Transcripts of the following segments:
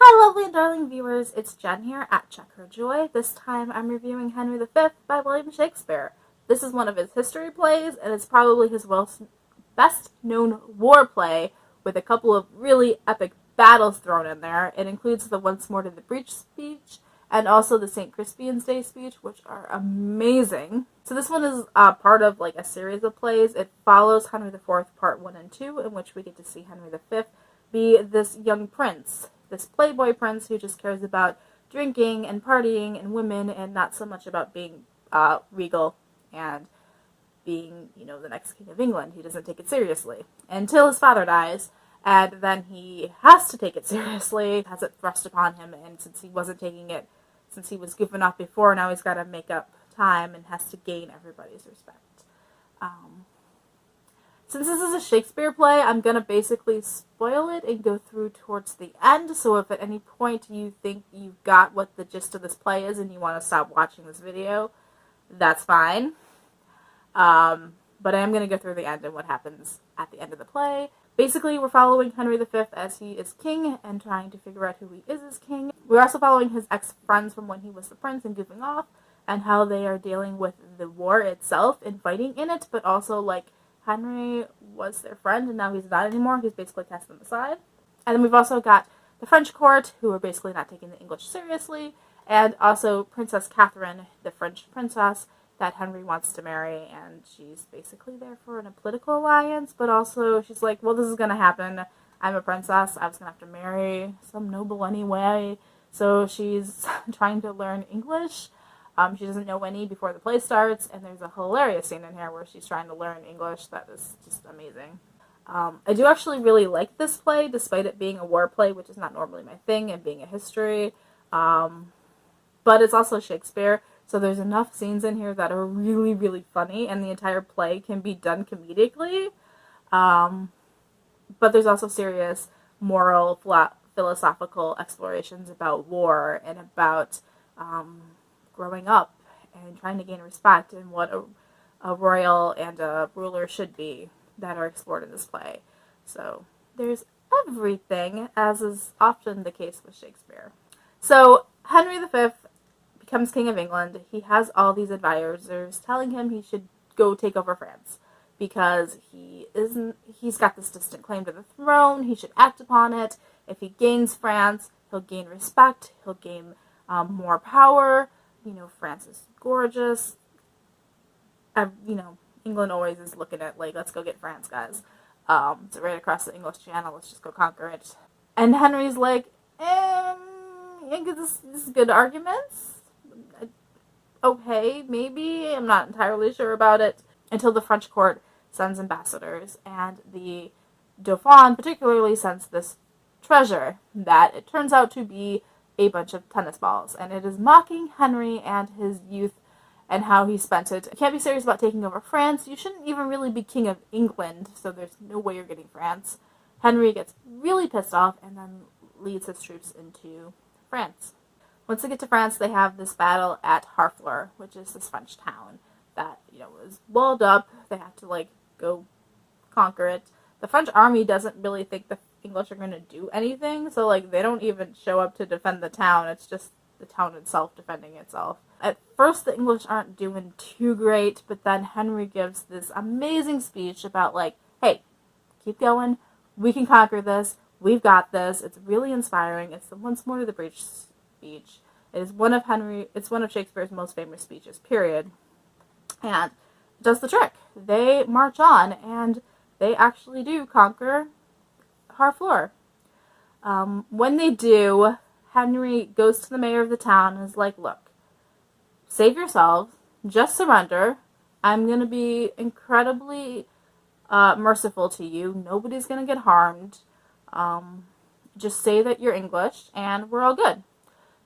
Hi lovely and darling viewers, it's Jen here at Check Her Joy. This time I'm reviewing Henry V by William Shakespeare. This is one of his history plays, and it's probably his best known war play with a couple of really epic battles thrown in there. It includes the Once More to the Breach speech and also the St. Crispian's Day speech, which are amazing. So this one is part of like a series of plays. It follows Henry IV Part 1 and 2, in which we get to see Henry V be this young prince, this playboy prince who just cares about drinking and partying and women and not so much about being regal and being, the next king of England. He doesn't take it seriously until his father dies, and then he has to take it seriously, has it thrust upon him, and since he wasn't taking it, since he was goofing off before, now he's got to make up time and has to gain everybody's respect. Since this is a Shakespeare play, I'm going to basically spoil it and go through towards the end, so if at any point you think you've got what the gist of this play is and you want to stop watching this video, that's fine. But I am going to go through the end and what happens at the end of the play. Basically, we're following Henry V as he is king and trying to figure out who he is as king. We're also following his ex-friends from when he was the prince and goofing off, and how they are dealing with the war itself and fighting in it, but also, like, Henry was their friend, and now he's not anymore. He's basically cast them aside. And then we've also got the French court, who are basically not taking the English seriously, and also Princess Catherine, the French princess that Henry wants to marry, and she's basically there for a political alliance, but also she's like, well, this is going to happen. I'm a princess. I was going to have to marry some noble anyway, so she's trying to learn English. She doesn't know any before the play starts, and there's a hilarious scene in here where she's trying to learn English that is just amazing. I do actually really like this play, despite it being a war play, which is not normally my thing, and being a history. But it's also Shakespeare, so there's enough scenes in here that are really, really funny, and the entire play can be done comedically. But there's also serious moral, philosophical explorations about war and about growing up and trying to gain respect and what a royal and a ruler should be that are explored in this play. So there's everything, as is often the case with Shakespeare. So Henry V becomes King of England. He has all these advisors telling him he should go take over France because he's got this distant claim to the throne. He should act upon it. If he gains France, he'll gain respect. He'll gain more power. France is gorgeous. England always is looking at, like, let's go get France, guys. It's right across the English Channel. Let's just go conquer it. And Henry's like, this is good arguments. Okay, maybe. I'm not entirely sure about it. Until the French court sends ambassadors, and the Dauphin particularly sends this treasure that it turns out to be a bunch of tennis balls, and it is mocking Henry and his youth and how he spent it. You can't be serious about taking over France. You shouldn't even really be king of England, so there's no way you're getting France. Henry gets really pissed off and then leads his troops into France. Once they get to France, they have this battle at Harfleur, which is this French town that, is walled up. They have to, go conquer it. The French army doesn't really think the English are going to do anything, so, they don't even show up to defend the town. It's just the town itself defending itself. At first, the English aren't doing too great, but then Henry gives this amazing speech about, hey, keep going. We can conquer this. We've got this. It's really inspiring. It's the Once More to the Breach speech. It's one of Shakespeare's most famous speeches, period. And it does the trick. They march on, and they actually do conquer Harfleur. When they do, Henry goes to the mayor of the town and is like, look, save yourselves, just surrender. I'm going to be incredibly merciful to you. Nobody's going to get harmed. Just say that you're English, and we're all good.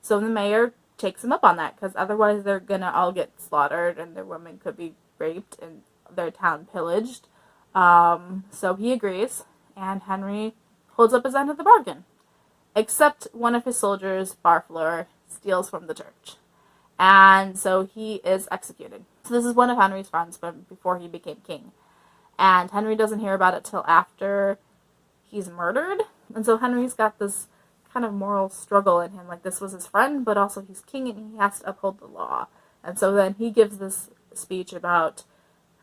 So the mayor takes him up on that, because otherwise they're going to all get slaughtered, and their women could be raped, and their town pillaged. So he agrees, and Henry holds up his end of the bargain. Except one of his soldiers, Harfleur, steals from the church. And so he is executed. So this is one of Henry's friends from before he became king. And Henry doesn't hear about it till after he's murdered. And so Henry's got this kind of moral struggle in him. Like, this was his friend, but also he's king and he has to uphold the law. And so then he gives this speech about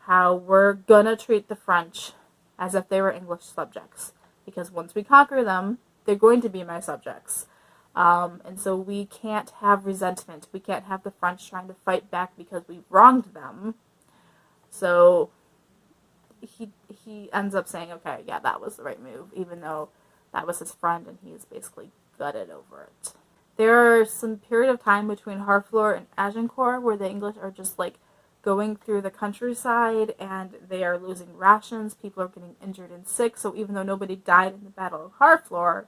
how we're gonna treat the French as if they were English subjects. Because once we conquer them, they're going to be my subjects. And so we can't have resentment. We can't have the French trying to fight back because we wronged them. So he ends up saying, okay, yeah, that was the right move, even though that was his friend and he's basically gutted over it. There are some period of time between Harfleur and Agincourt where the English are just like going through the countryside and they are losing rations. People are getting injured and sick. So even though nobody died in the Battle of Harfleur,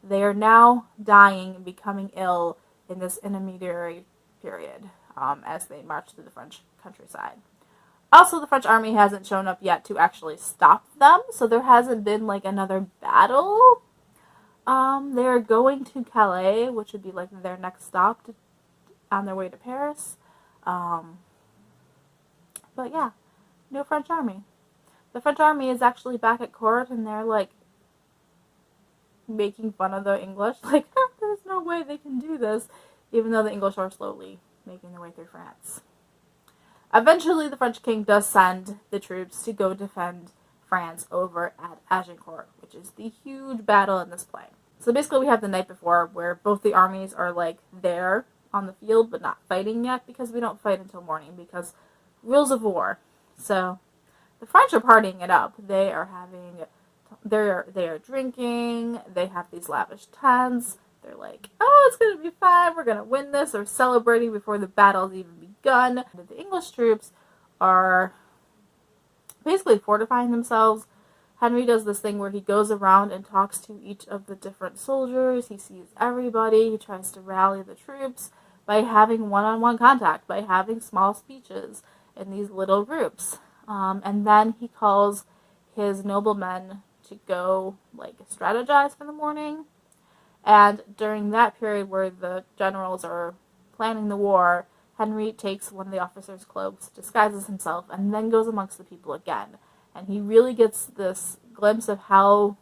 they are now dying and becoming ill in this intermediary period as they march through the French countryside. Also, the French army hasn't shown up yet to actually stop them, so there hasn't been like another battle. They're going to Calais, which would be like their next stop on their way to Paris. But yeah, no French army. The French army is actually back at court, and they're like making fun of the English. Like, there's no way they can do this, even though the English are slowly making their way through France. Eventually, the French king does send the troops to go defend France over at Agincourt, which is the huge battle in this play. So basically, we have the night before where both the armies are like there on the field, but not fighting yet because we don't fight until morning because rules of war. So the French are partying it up. They are drinking. They have these lavish tents. They're like, oh, it's going to be fine. We're going to win this. They're celebrating before the battle's even begun. And the English troops are basically fortifying themselves. Henry does this thing where he goes around and talks to each of the different soldiers. He sees everybody. He tries to rally the troops by having one-on-one contact, by having small speeches in these little groups. And then he calls his noblemen to go like strategize for the morning. And during that period where the generals are planning the war, Henry takes one of the officers' cloaks, disguises himself, and then goes amongst the people again. And he really gets this glimpse of how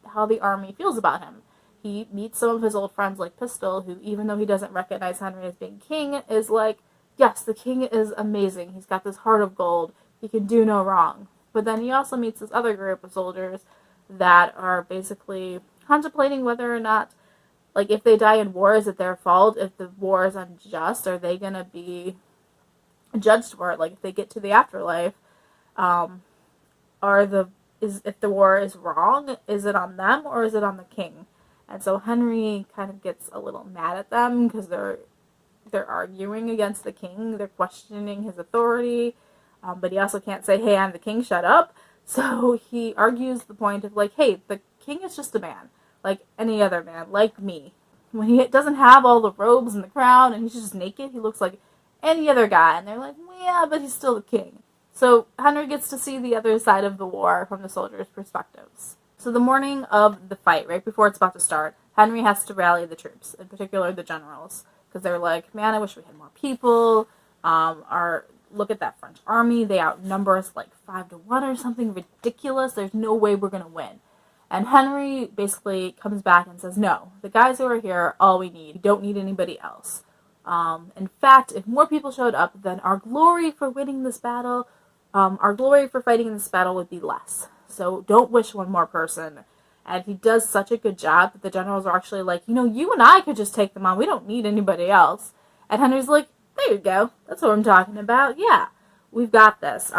the army feels about him. He meets some of his old friends like Pistol, who, even though he doesn't recognize Henry as being king, is like, yes, the king is amazing. He's got this heart of gold. He can do no wrong. But then he also meets this other group of soldiers that are basically contemplating whether or not, like, if they die in war, is it their fault? If the war is unjust, are they going to be judged for it? Like, if they get to the afterlife, if the war is wrong, is it on them or is it on the king? And so Henry kind of gets a little mad at them because they're arguing against the king. They're questioning his authority, but he also can't say, hey, I'm the king, shut up. So he argues the point of like, hey, the king is just a man, like any other man, like me. When he doesn't have all the robes and the crown and he's just naked, he looks like any other guy. And they're like, well, yeah, but he's still the king. So Henry gets to see the other side of the war from the soldiers' perspectives. So the morning of the fight, right before it's about to start, Henry has to rally the troops, in particular the generals, because they're like, man, I wish we had more people. Look at that French army. They outnumber us like 5-1 or something ridiculous. There's no way we're going to win. And Henry basically comes back and says, no, the guys who are here are all we need. We don't need anybody else. In fact, if more people showed up, then our glory for winning this battle, our glory for fighting in this battle would be less. So don't wish one more person. And he does such a good job that the generals are actually like, you and I could just take them on. We don't need anybody else. And Henry's like, there you go. That's what I'm talking about. Yeah, we've got this.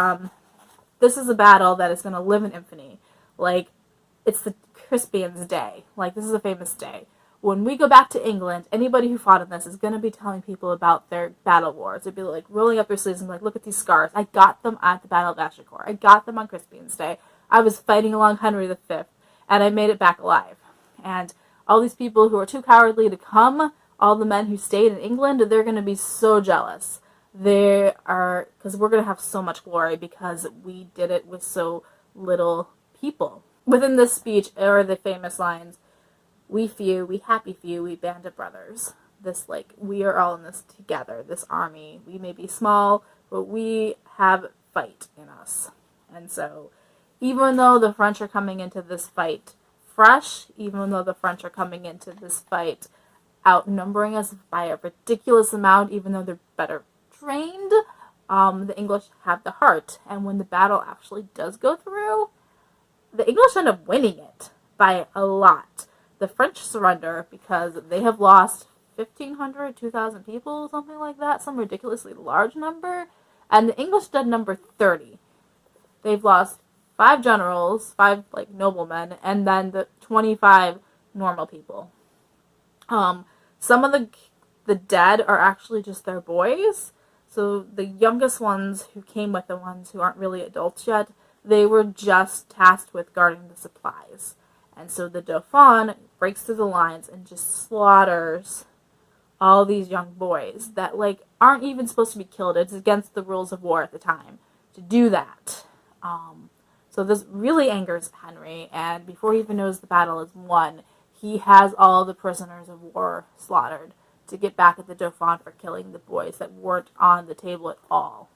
This is a battle that is going to live in infamy. Like, it's the Crispian's Day. Like, this is a famous day. When we go back to England, anybody who fought in this is going to be telling people about their battle wars. They'd be like rolling up their sleeves and like, look at these scars. I got them at the Battle of Agincourt. I got them on Crispian's Day. I was fighting along Henry V, and I made it back alive. And all these people who are too cowardly to come, all the men who stayed in England, they're going to be so jealous. Because we're going to have so much glory because we did it with so little people. Within this speech are the famous lines, we few, we happy few, we band of brothers. This, like, we are all in this together, this army. We may be small, but we have fight in us. And so, even though the French are coming into this fight fresh, even though the French are coming into this fight outnumbering us by a ridiculous amount, even though they're better trained. The English have the heart, and when the battle actually does go through, the English end up winning it by a lot. The French surrender because they have lost 1,500, 2,000 people, something like that, some ridiculously large number, and the English dead number 30. They've lost 5 generals, 5 like noblemen, and then the 25 normal people. Some of the dead are actually just their boys. So the youngest ones who came with the ones who aren't really adults yet, they were just tasked with guarding the supplies. And so the Dauphin breaks through the lines and just slaughters all these young boys that like aren't even supposed to be killed. It's against the rules of war at the time to do that. So this really angers Henry, and before he even knows the battle is won, he has all the prisoners of war slaughtered to get back at the Dauphin for killing the boys that weren't on the table at all.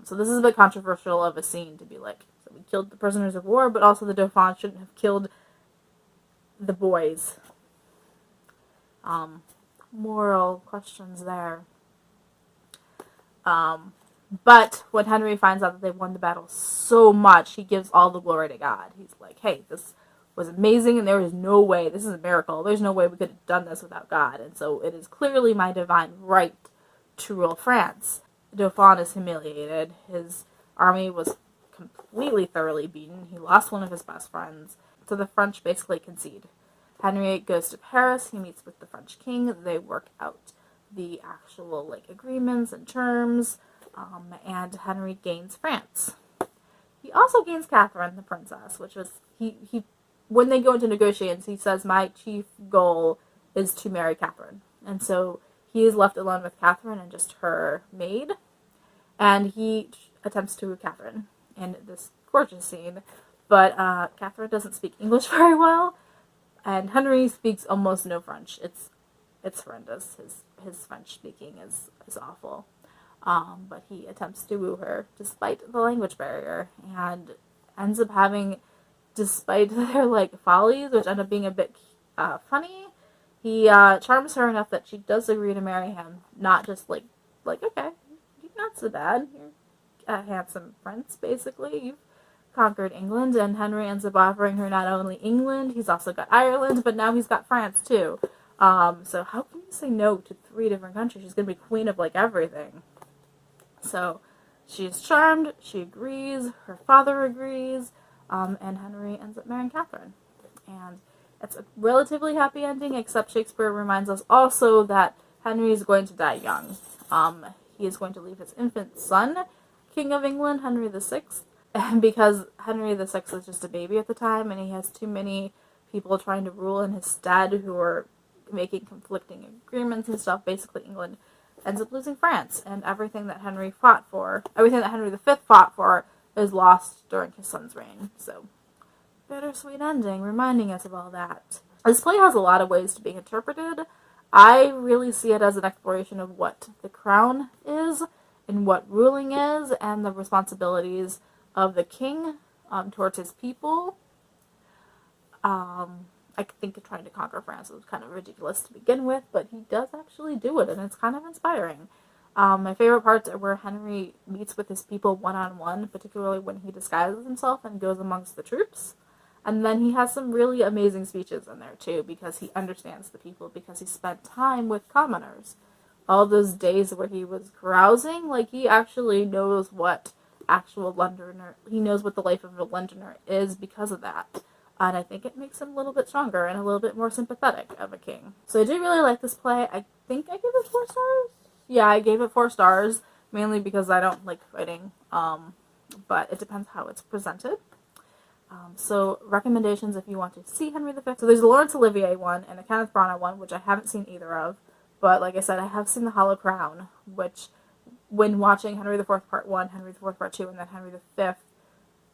So this is a bit controversial of a scene to be like, so we killed the prisoners of war, but also the Dauphin shouldn't have killed the boys. Moral questions there. But when Henry finds out that they won the battle so much, he gives all the glory to God. He's like, hey, this was amazing, and there is no way, this is a miracle, there's no way we could have done this without God, and so it is clearly my divine right to rule France. Dauphin is humiliated. His army was completely thoroughly beaten. He lost one of his best friends, so the French basically concede. Henry goes to Paris, he meets with the French king, they work out the actual like agreements and terms, and Henry gains France. He also gains Catherine, the princess, which was, he when they go into negotiations, he says, my chief goal is to marry Catherine. And so he is left alone with Catherine and just her maid, and he attempts to woo Catherine in this gorgeous scene, but Catherine doesn't speak English very well, and Henry speaks almost no French. It's horrendous. His French speaking is awful. But he attempts to woo her despite the language barrier, and ends up having, despite their like follies, which end up being a bit funny, he charms her enough that she does agree to marry him. Not just like okay, you're not so bad. You're a handsome prince, basically. You've conquered England, and Henry ends up offering her not only England, he's also got Ireland, but now he's got France too. So how can you say no to 3 different countries? She's gonna be queen of like everything. So she is charmed, she agrees, her father agrees, and Henry ends up marrying Catherine. And it's a relatively happy ending, except Shakespeare reminds us also that Henry is going to die young. He is going to leave his infant son, King of England, Henry VI, because Henry VI is just a baby at the time, and he has too many people trying to rule in his stead who are making conflicting agreements and stuff. Basically, England ends up losing France, and everything that Henry V fought for, is lost during his son's reign. So, bittersweet ending, reminding us of all that. This play has a lot of ways to be interpreted. I really see it as an exploration of what the crown is, and what ruling is, and the responsibilities of the king towards his people. I think trying to conquer France was kind of ridiculous to begin with, but he does actually do it, and it's kind of inspiring. My favorite parts are where Henry meets with his people one-on-one, particularly when he disguises himself and goes amongst the troops. And then he has some really amazing speeches in there, too, because he understands the people, because he spent time with commoners. All those days where he was carousing, like, he actually knows what actual Londoner, he knows what the life of a Londoner is because of that. And I think it makes him a little bit stronger and a little bit more sympathetic of a king. So I do really like this play. I think I gave it 4 stars. Yeah, I gave it 4 stars, mainly because I don't like fighting, but it depends how it's presented. So recommendations if you want to see Henry V. So there's a Laurence Olivier one and a Kenneth Branagh one, which I haven't seen either of, but like I said, I have seen The Hollow Crown, which when watching Henry IV Part 1, Henry IV Part 2, and then Henry V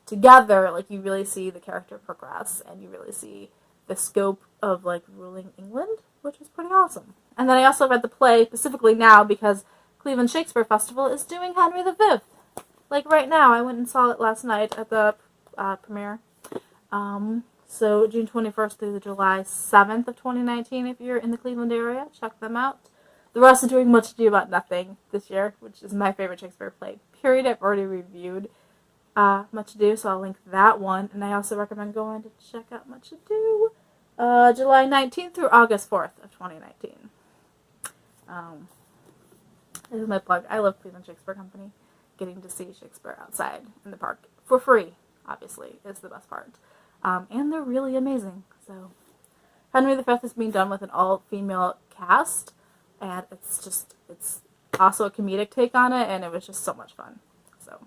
together, like, you really see the character progress, and you really see the scope of, like, ruling England, which is pretty awesome. And then I also read the play specifically now because Cleveland Shakespeare Festival is doing Henry V. Like, right now, I went and saw it last night at the premiere. So June 21st through the July 7th of 2019, if you're in the Cleveland area, check them out. The rest are doing Much Ado About Nothing this year, which is my favorite Shakespeare play, period. I've already reviewed Much Ado, so I'll link that one. And I also recommend going to check out Much Ado July 19th through August 4th of 2019. This is my plug. I love Cleveland Shakespeare Company. Getting to see Shakespeare outside in the park for free, obviously, is the best part. And they're really amazing. So Henry V is being done with an all-female cast, and it's also a comedic take on it, and it was just so much fun. So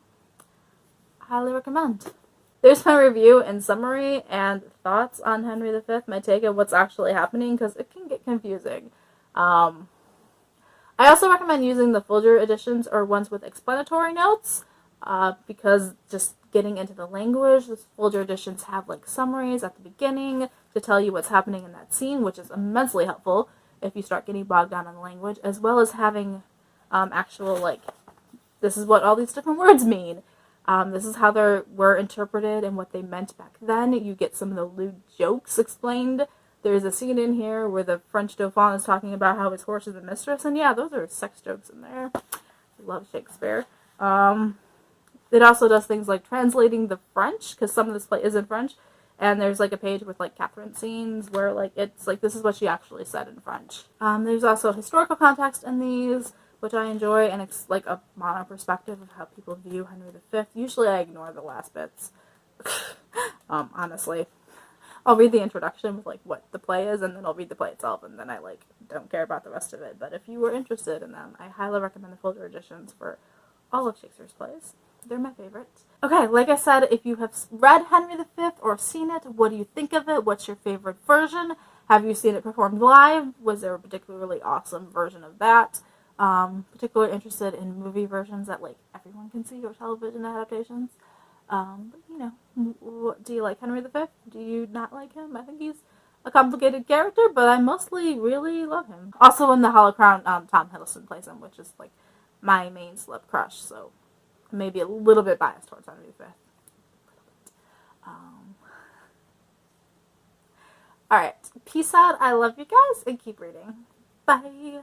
highly recommend. There's my review and summary and thoughts on Henry V, my take of what's actually happening, because it can get confusing. I also recommend using the Folger editions or ones with explanatory notes, because just getting into the language, the Folger editions have like summaries at the beginning to tell you what's happening in that scene, which is immensely helpful if you start getting bogged down in the language, as well as having actual, like, this is what all these different words mean. This is how they were interpreted and what they meant back then. You get some of the lewd jokes explained. There's a scene in here where the French Dauphin is talking about how his horse is a mistress, and yeah, those are sex jokes in there. I love Shakespeare. It also does things like translating the French, because some of this play is in French, and there's like a page with like Catherine scenes where like it's like this is what she actually said in French. There's also historical context in these, which I enjoy, and it's like a mono perspective of how people view Henry V. Usually I ignore the last bits. Honestly. I'll read the introduction with like what the play is, and then I'll read the play itself, and then I like don't care about the rest of it. But if you were interested in them, I highly recommend the Folger editions for all of Shakespeare's plays. They're my favorites. Okay, like I said, if you have read Henry V or seen it, what do you think of it? What's your favorite version? Have you seen it performed live? Was there a particularly awesome version of that? Particularly interested in movie versions that like everyone can see, or television adaptations. But you know, do you like Henry V? Do you not like him? I think he's a complicated character, but I mostly really love him. Also in the Hollow Crown, Tom Hiddleston plays him, which is like my main celeb crush, so maybe a little bit biased towards Henry V. Alright, peace out, I love you guys, and keep reading. Bye!